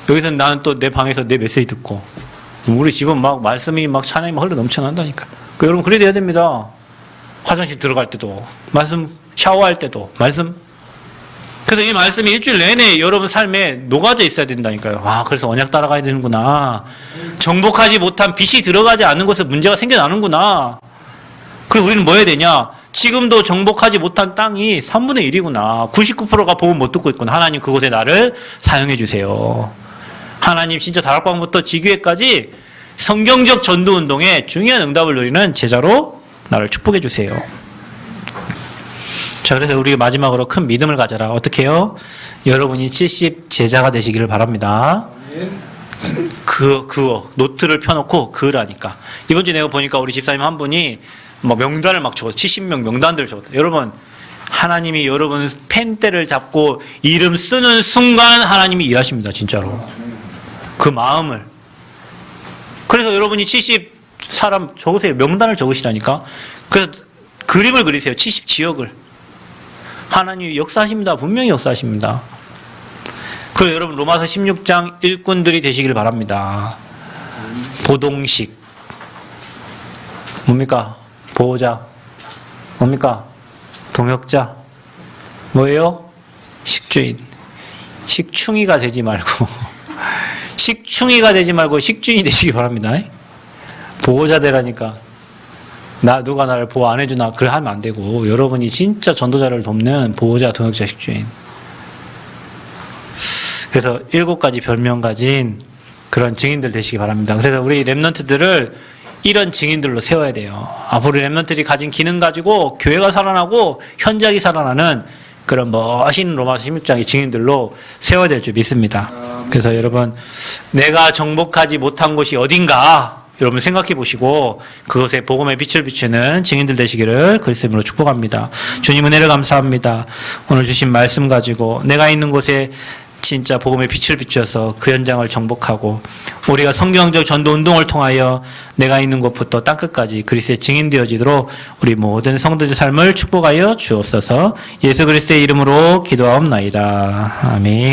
여기서는 나는 또 내 방에서 내 메시지 듣고, 우리 집은 막 말씀이 막 찬양이 막 흘러 넘쳐난다니까. 그러니까 여러분, 그래야 됩니다. 화장실 들어갈 때도, 말씀 샤워할 때도, 말씀, 그래서 이 말씀이 일주일 내내 여러분 삶에 녹아져 있어야 된다니까요. 와, 그래서 언약 따라가야 되는구나. 정복하지 못한 빛이 들어가지 않는 곳에 문제가 생겨나는구나. 그리고 우리는 뭐 해야 되냐? 지금도 정복하지 못한 땅이 3분의 1이구나. 99%가 복음 못 듣고 있구나. 하나님 그곳에 나를 사용해 주세요. 하나님 진짜 다락방부터 지교회까지 성경적 전도운동에 중요한 응답을 누리는 제자로 나를 축복해 주세요. 자, 그래서 우리 마지막으로 큰 믿음을 가져라. 어떻게 해요? 여러분이 70 제자가 되시기를 바랍니다. 노트를 펴놓고 그으라니까. 이번 주에 내가 보니까 우리 집사님 한 분이 뭐 명단을 막 적었어. 70명 명단들을 적었다. 여러분, 하나님이 여러분 펜대를 잡고 이름 쓰는 순간 하나님이 일하십니다. 진짜로. 그 마음을. 그래서 여러분이 70 사람 적으세요. 명단을 적으시라니까. 그래서 그림을 그리세요. 70 지역을. 하나님이 역사하십니다. 분명히 역사하십니다. 그래서 여러분 로마서 16장 일꾼들이 되시길 바랍니다. 보동식. 뭡니까? 보호자. 뭡니까? 동역자. 뭐예요? 식주인. 식충이가 되지 말고 식충이가 되지 말고 식주인이 되시기 바랍니다. 보호자 되라니까. 누가 나를 보호 안 해주나 그래 하면 안 되고 여러분이 진짜 전도자를 돕는 보호자, 동역자, 식주인. 그래서 7가지 별명 가진 그런 증인들 되시기 바랍니다. 그래서 우리 랩런트들을 이런 증인들로 세워야 돼요. 앞으로 랩런트들이 가진 기능 가지고 교회가 살아나고 현장이 살아나는 그런 멋있는 로마서 16장의 증인들로 세워야 될 줄 믿습니다. 그래서 여러분, 내가 정복하지 못한 곳이 어딘가 여러분 생각해 보시고 그것에 복음의 빛을 비추는 증인들 되시기를 그리스도 이름으로 축복합니다. 주님 은혜를 감사합니다. 오늘 주신 말씀 가지고 내가 있는 곳에 진짜 복음의 빛을 비추어서 그 현장을 정복하고 우리가 성경적 전도 운동을 통하여 내가 있는 곳부터 땅끝까지 그리스도의 증인 되어지도록 우리 모든 성도들의 삶을 축복하여 주옵소서. 예수 그리스도의 이름으로 기도하옵나이다. 아멘.